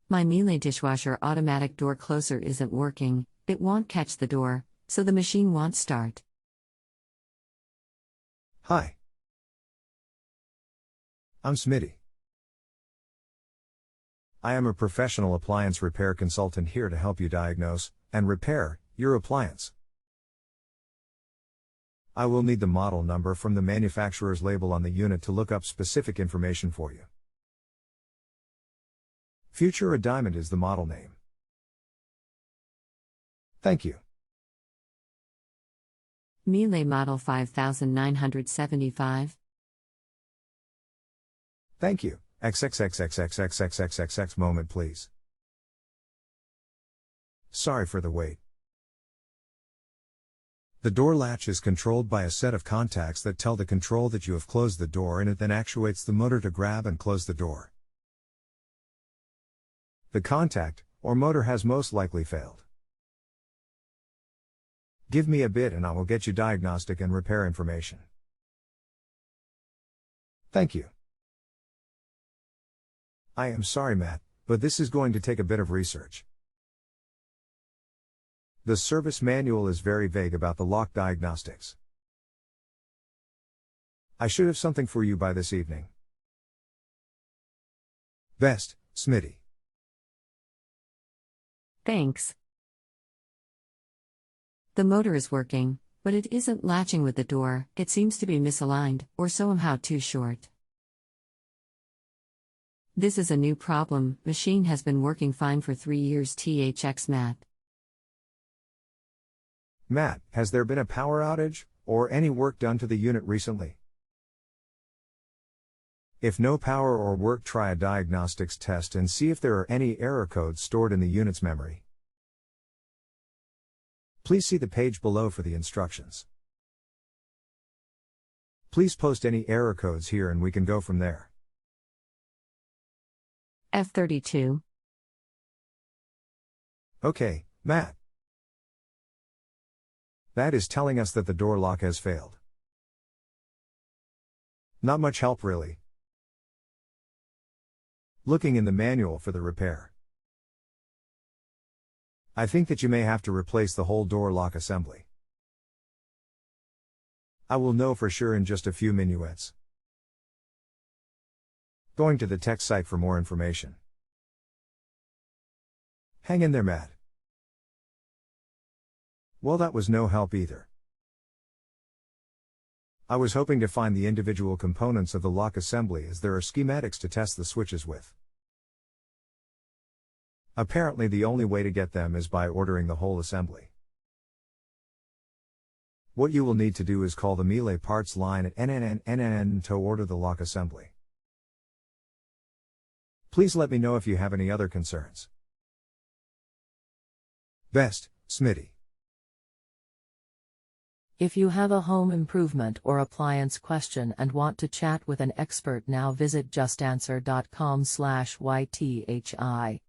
My Miele dishwasher automatic door closer isn't working, it won't catch the door, so the machine won't start. Hi. I'm Smitty. I am a professional appliance repair consultant here to help you diagnose and repair your appliance. I will need the model number from the manufacturer's label on the unit to look up specific information for you. Futura Diamond is the model name. Thank you. Miele model 5975. Thank you. XXXXXX moment please. Sorry for the wait. The door latch is controlled by a set of contacts that tell the control that you have closed the door, and it then actuates the motor to grab and close the door. The contact, or motor, has most likely failed. Give me a bit and I will get you diagnostic and repair information. Thank you. I am sorry, Matt, but this is going to take a bit of research. The service manual is very vague about the lock diagnostics. I should have something for you by this evening. Best, Smitty. Thanks. The motor is working, but it isn't latching with the door. It seems to be misaligned, or somehow too short. This is a new problem. Machine has been working fine for 3 years. THX Matt. Matt, has there been a power outage, or any work done to the unit recently? If no power or work, try a diagnostics test and see if there are any error codes stored in the unit's memory. Please see the page below for the instructions. Please post any error codes here and we can go from there. F32. Okay, Matt. That is telling us that the door lock has failed. Not much help really. Looking in the manual for the repair. I think that you may have to replace the whole door lock assembly. I will know for sure in just a few minutes. Going to the tech site for more information. Hang in there, Matt. Well, that was no help either. I was hoping to find the individual components of the lock assembly, as there are schematics to test the switches with. Apparently the only way to get them is by ordering the whole assembly. What you will need to do is call the Miele parts line at NNN to order the lock assembly. Please let me know if you have any other concerns. Best, Smitty. If you have a home improvement or appliance question and want to chat with an expert now, visit JustAnswer.com/YTHI.